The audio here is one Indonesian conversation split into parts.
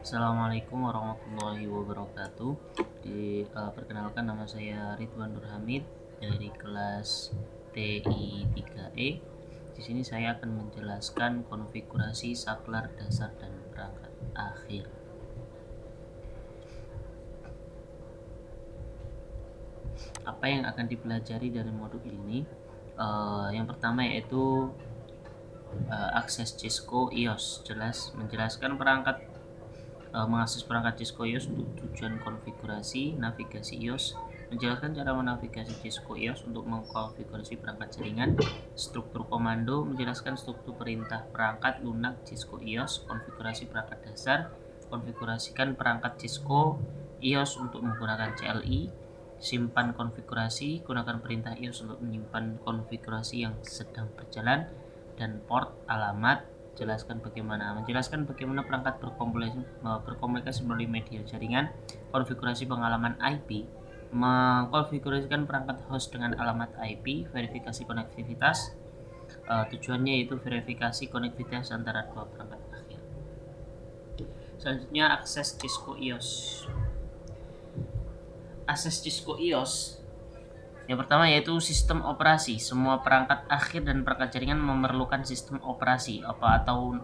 Assalamualaikum warahmatullahi wabarakatuh. Perkenalkan, nama saya Ridwan Nur Hamid dari kelas TI 3E. Di sini saya akan menjelaskan konfigurasi saklar dasar dan perangkat akhir. Apa yang akan dipelajari dari modul ini? Yang pertama yaitu akses Cisco IOS, menjelaskan mengakses perangkat Cisco IOS untuk tujuan konfigurasi navigasi IOS, menjelaskan cara menavigasi Cisco IOS untuk mengkonfigurasi perangkat jaringan, struktur komando, menjelaskan struktur perintah perangkat lunak Cisco IOS, konfigurasi perangkat dasar, konfigurasikan perangkat Cisco IOS untuk menggunakan CLI, simpan konfigurasi, gunakan perintah IOS untuk menyimpan konfigurasi yang sedang berjalan, dan port alamat. Menjelaskan bagaimana perangkat berkomunikasi melalui media jaringan, konfigurasi pengalaman IP, mengkonfigurasikan perangkat host dengan alamat IP, verifikasi konektivitas. Tujuannya yaitu verifikasi konektivitas antara dua perangkat akhir. Selanjutnya, akses Cisco IOS. Akses Cisco IOS yang pertama yaitu sistem operasi. Semua perangkat akhir dan perangkat jaringan memerlukan sistem operasi atau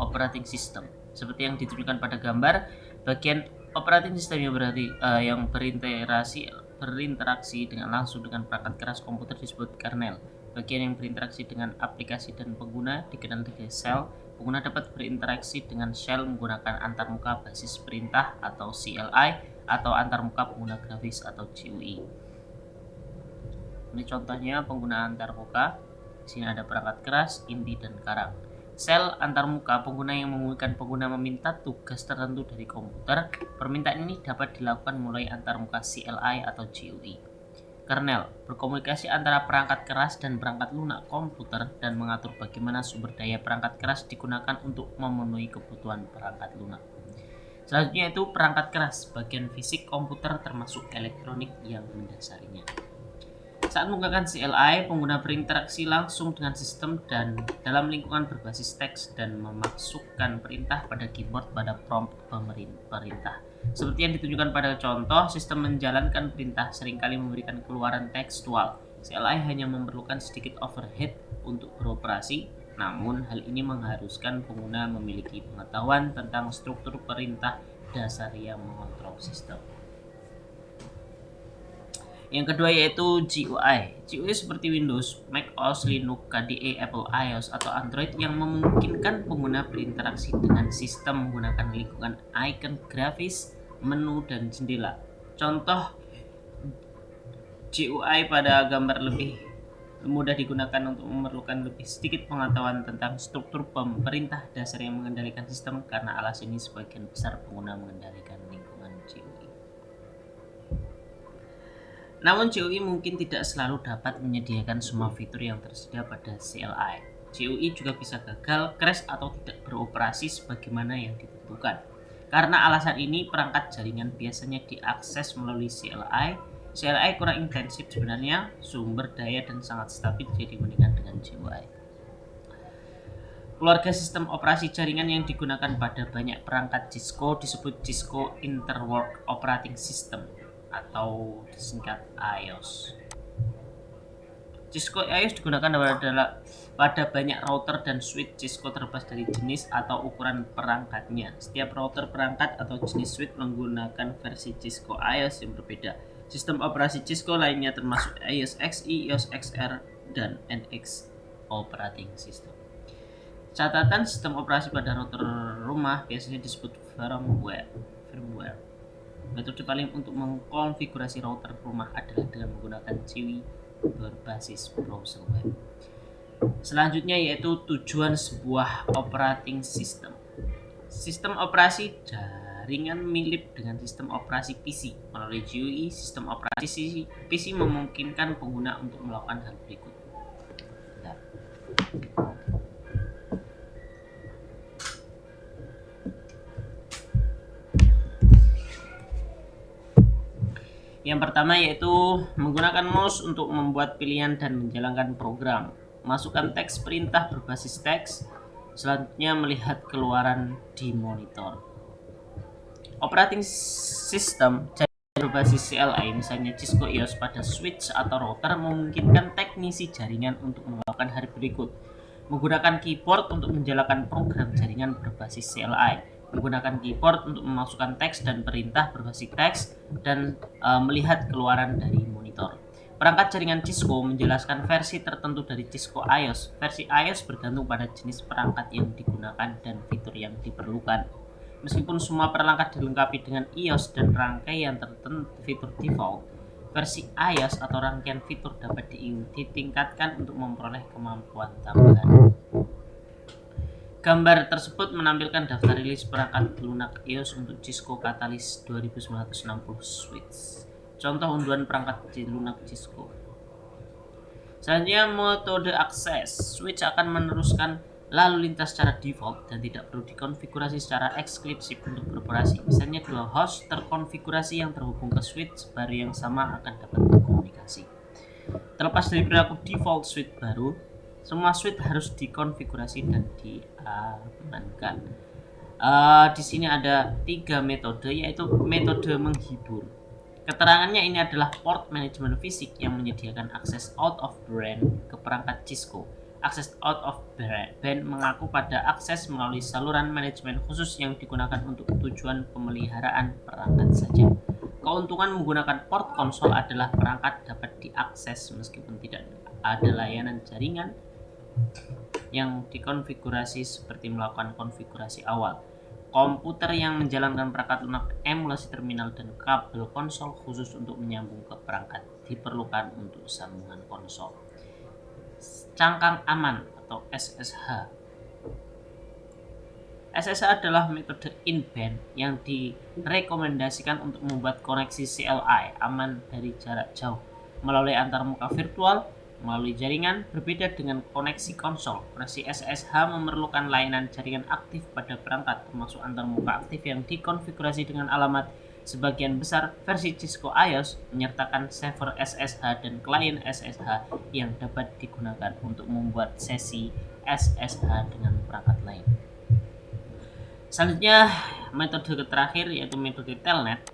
operating system. Seperti yang ditunjukkan pada gambar, bagian operating system yang berinteraksi dengan langsung dengan perangkat keras komputer disebut kernel. Bagian yang berinteraksi dengan aplikasi dan pengguna dikenal sebagai shell. Pengguna dapat berinteraksi dengan shell menggunakan antarmuka basis perintah atau CLI atau antarmuka pengguna grafis atau GUI. Ini contohnya penggunaan antarmuka. Di sini ada perangkat keras, inti, dan karang. Sel antarmuka, pengguna yang memungkinkan pengguna meminta tugas tertentu dari komputer. Permintaan ini dapat dilakukan mulai antarmuka CLI atau GUI. Kernel, berkomunikasi antara perangkat keras dan perangkat lunak komputer dan mengatur bagaimana sumber daya perangkat keras digunakan untuk memenuhi kebutuhan perangkat lunak. Selanjutnya itu perangkat keras, bagian fisik komputer termasuk elektronik yang mendasarinya. Saat menggunakan CLI, pengguna berinteraksi langsung dengan sistem dan dalam lingkungan berbasis teks dan memasukkan perintah pada keyboard pada prompt perintah. Seperti yang ditunjukkan pada contoh, sistem menjalankan perintah seringkali memberikan keluaran tekstual. CLI hanya memerlukan sedikit overhead untuk beroperasi, namun hal ini mengharuskan pengguna memiliki pengetahuan tentang struktur perintah dasar yang mengontrol sistem. Yang kedua yaitu GUI. GUI seperti Windows, Mac OS, Linux, KDE, Apple iOS, atau Android yang memungkinkan pengguna berinteraksi dengan sistem menggunakan lingkungan icon grafis, menu, dan jendela. Contoh GUI pada gambar lebih mudah digunakan untuk memerlukan lebih sedikit pengetahuan tentang struktur perintah dasar yang mengendalikan sistem, karena alasan ini sebagian besar pengguna mengendalikan lingkungan GUI. Namun GUI mungkin tidak selalu dapat menyediakan semua fitur yang tersedia pada CLI. GUI juga bisa gagal, crash, atau tidak beroperasi sebagaimana yang ditentukan. Karena alasan ini, perangkat jaringan biasanya diakses melalui CLI. CLI kurang intensif sebenarnya, sumber daya, dan sangat stabil jika dibandingkan dengan GUI. Keluarga sistem operasi jaringan yang digunakan pada banyak perangkat Cisco disebut Cisco Interworld Operating System atau disingkat iOS. Cisco iOS digunakan pada banyak router dan switch Cisco terlepas dari jenis atau ukuran perangkatnya. Setiap router, perangkat, atau jenis switch menggunakan versi Cisco iOS yang berbeda. Sistem operasi Cisco lainnya termasuk iOS XE, iOS XR, dan NX Operating System. Catatan sistem operasi pada router rumah biasanya disebut firmware. Metode paling untuk mengkonfigurasi router rumah adalah dengan menggunakan GUI berbasis browser web. Selanjutnya yaitu tujuan sebuah operating system. Sistem operasi jaringan mirip dengan sistem operasi PC. Melalui GUI, sistem operasi PC memungkinkan pengguna untuk melakukan hal berikut. Yang pertama yaitu menggunakan mouse untuk membuat pilihan dan menjalankan program. Masukkan teks perintah berbasis teks. Selanjutnya melihat keluaran di monitor. Operating system berbasis CLI, misalnya Cisco IOS pada switch atau router, memungkinkan teknisi jaringan untuk melakukan hal berikut: menggunakan keyboard untuk menjalankan program jaringan berbasis CLI, menggunakan keyboard untuk memasukkan teks dan perintah berbasis teks, dan melihat keluaran dari monitor. Perangkat jaringan Cisco menjelaskan versi tertentu dari Cisco IOS. Versi IOS bergantung pada jenis perangkat yang digunakan dan fitur yang diperlukan. Meskipun semua perangkat dilengkapi dengan iOS dan rangkaian tertentu fitur default, versi iOS atau rangkaian fitur dapat ditingkatkan untuk memperoleh kemampuan tambahan. Gambar tersebut menampilkan daftar rilis perangkat lunak iOS untuk Cisco Catalyst 2960 Switch. Contoh unduhan perangkat lunak Cisco. Selanjutnya, metode akses. Switch akan meneruskan lalu lintas secara default dan tidak perlu dikonfigurasi secara eksklusif untuk beroperasi. Misalnya, dua host terkonfigurasi yang terhubung ke switch baru yang sama akan dapat berkomunikasi. Terlepas dari perilaku default switch baru, semua switch harus dikonfigurasi dan diamankan. Di sini ada 3 metode, yaitu metode menghibur. Keterangannya ini adalah port management fisik yang menyediakan akses out of band ke perangkat Cisco. Akses out of band mengaku pada akses melalui saluran manajemen khusus yang digunakan untuk tujuan pemeliharaan perangkat saja. Keuntungan menggunakan port konsol adalah perangkat dapat diakses meskipun tidak ada layanan jaringan yang dikonfigurasi seperti melakukan konfigurasi awal. Komputer yang menjalankan perangkat lunak, emulasi terminal, dan kabel konsol khusus untuk menyambung ke perangkat diperlukan untuk sambungan konsol. Cangkang aman atau SSH. SSH adalah metode in-band yang direkomendasikan untuk membuat koneksi CLI aman dari jarak jauh melalui antarmuka virtual, melalui jaringan. Berbeda dengan koneksi konsol, koneksi SSH memerlukan layanan jaringan aktif pada perangkat, termasuk antarmuka aktif yang dikonfigurasi dengan alamat. Sebagian besar versi Cisco IOS menyertakan server SSH dan klien SSH yang dapat digunakan untuk membuat sesi SSH dengan perangkat lain. Selanjutnya, metode terakhir yaitu metode telnet.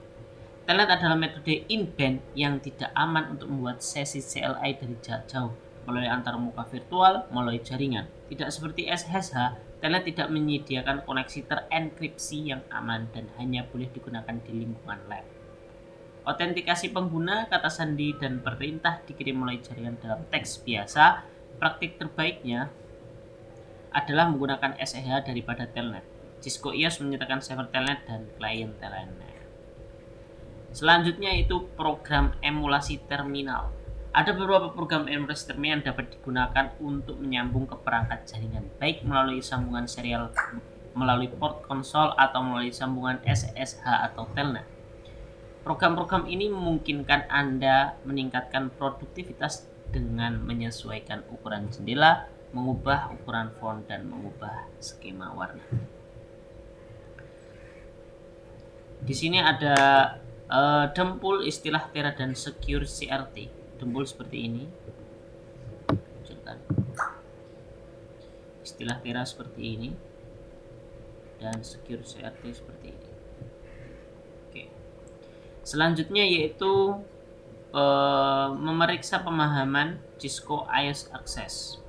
Telnet adalah metode in-band yang tidak aman untuk membuat sesi CLI dari jarak jauh melalui antarmuka virtual, melalui jaringan. Tidak seperti SSH, telnet tidak menyediakan koneksi terenkripsi yang aman dan hanya boleh digunakan di lingkungan lab. Autentikasi pengguna, kata sandi, dan perintah dikirim melalui jaringan dalam teks biasa. Praktik terbaiknya adalah menggunakan SSH daripada telnet. Cisco IOS menyertakan server telnet dan klien telnet. Selanjutnya itu program emulasi terminal. Ada beberapa program emulasi terminal yang dapat digunakan untuk menyambung ke perangkat jaringan, baik melalui sambungan serial melalui port konsol atau melalui sambungan SSH atau telnet. Program-program ini memungkinkan Anda meningkatkan produktivitas dengan menyesuaikan ukuran jendela, mengubah ukuran font, dan mengubah skema warna. Di sini ada dempul, istilah Tera, dan secure CRT. Dempul seperti ini, istilah Tera seperti ini, dan secure CRT seperti ini. Oke. Selanjutnya yaitu memeriksa pemahaman Cisco IOS Access.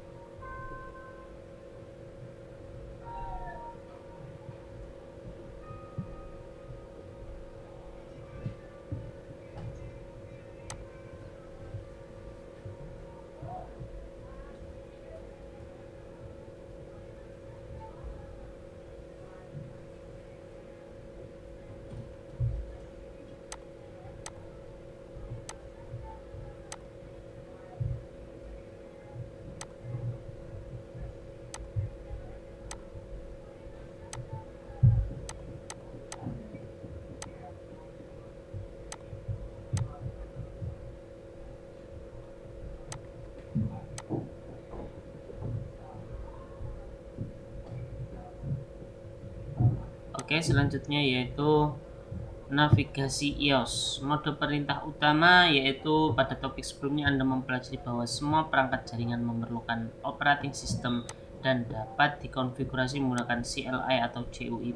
Oke, selanjutnya yaitu navigasi iOS. Mode perintah utama yaitu pada topik sebelumnya Anda mempelajari bahwa semua perangkat jaringan memerlukan operating system dan dapat dikonfigurasi menggunakan CLI atau CUI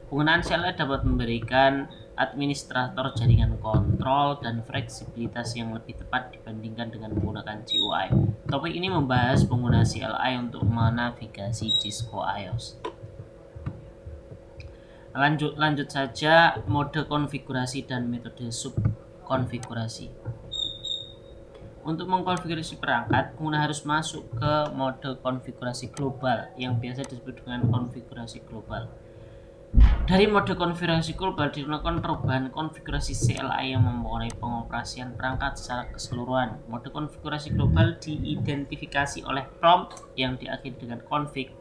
Penggunaan CLI dapat memberikan administrator jaringan kontrol dan fleksibilitas yang lebih tepat dibandingkan dengan menggunakan GUI. Topik ini membahas penggunaan CLI untuk menavigasi Cisco iOS. Lanjut saja mode konfigurasi dan metode subkonfigurasi. Untuk mengkonfigurasi perangkat, pengguna harus masuk ke mode konfigurasi global yang biasa disebut dengan konfigurasi global. Dari mode konfigurasi global dilakukan perubahan konfigurasi CLI yang mempengaruhi pengoperasian perangkat secara keseluruhan. Mode konfigurasi global diidentifikasi oleh prompt yang diakhiri dengan config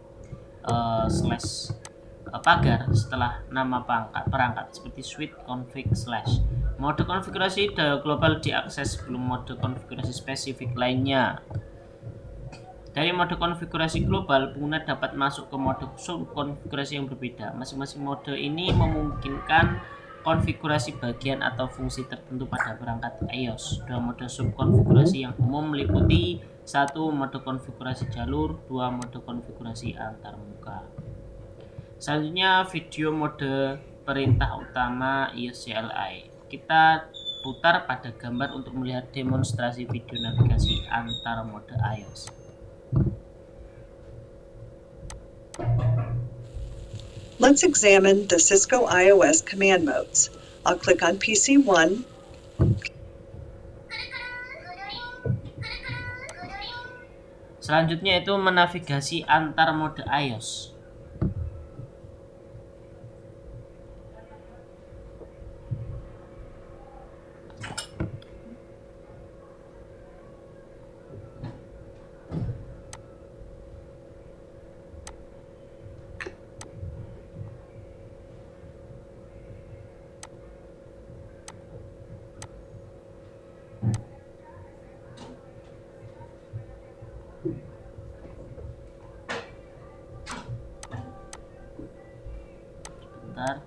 pagar setelah nama perangkat seperti suite config slash. Mode konfigurasi global diakses sebelum mode konfigurasi spesifik lainnya. Dari mode konfigurasi global, pengguna dapat masuk ke mode subkonfigurasi yang berbeda. Masing-masing mode ini memungkinkan konfigurasi bagian atau fungsi tertentu pada perangkat iOS. Dua mode subkonfigurasi yang umum meliputi 1. Mode konfigurasi jalur, 2. Mode konfigurasi antarmuka. Selanjutnya video mode perintah utama iOS CLI. Kita putar pada gambar untuk melihat demonstrasi video navigasi antar mode iOS. Let's examine the Cisco iOS command modes. I'll click on PC1. Selanjutnya itu menavigasi antar mode iOS. Bentar.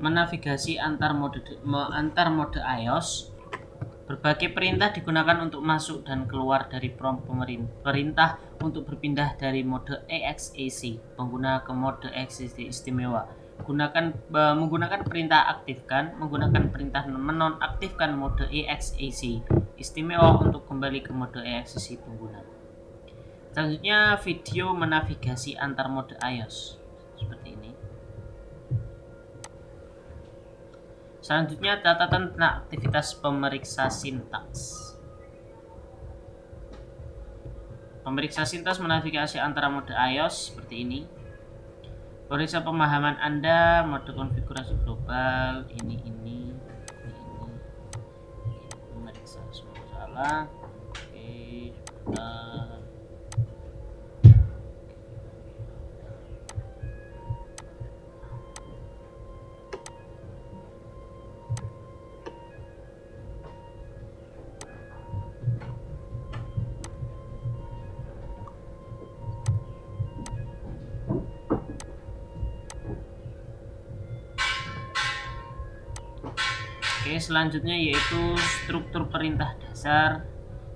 Menavigasi antar mode iOS. Berbagai perintah digunakan untuk masuk dan keluar dari prompt perintah untuk berpindah dari mode EXEC pengguna ke mode EXEC istimewa. Menggunakan perintah aktifkan, menggunakan perintah menonaktifkan mode EXEC istimewa untuk kembali ke mode EXEC pengguna. Selanjutnya video menavigasi antar mode iOS seperti ini. Selanjutnya catatan tentang aktivitas pemeriksa sintaks. Pemeriksa sintaks menavigasi antara mode iOS seperti ini. Periksa pemahaman Anda, mode konfigurasi global, ini. Memeriksa semua masalah. Oke, sebentar. Oke, selanjutnya yaitu struktur perintah dasar.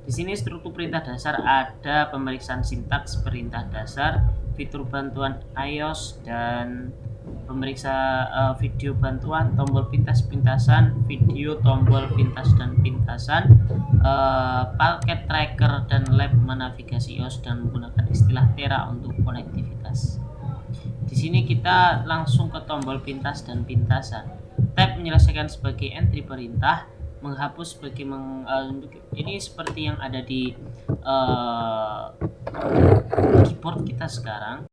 Di sini struktur perintah dasar ada pemeriksaan sintaks perintah dasar, fitur bantuan iOS, dan pemeriksa video bantuan, tombol pintasan, video, tombol pintas dan pintasan, paket tracker, dan lab menavigasi iOS dan menggunakan istilah Tera untuk konektivitas. Di sini kita langsung ke tombol pintas dan pintasan. Tab menyelesaikan sebagai entry perintah, menghapus sebagai ini seperti yang ada di keyboard kita sekarang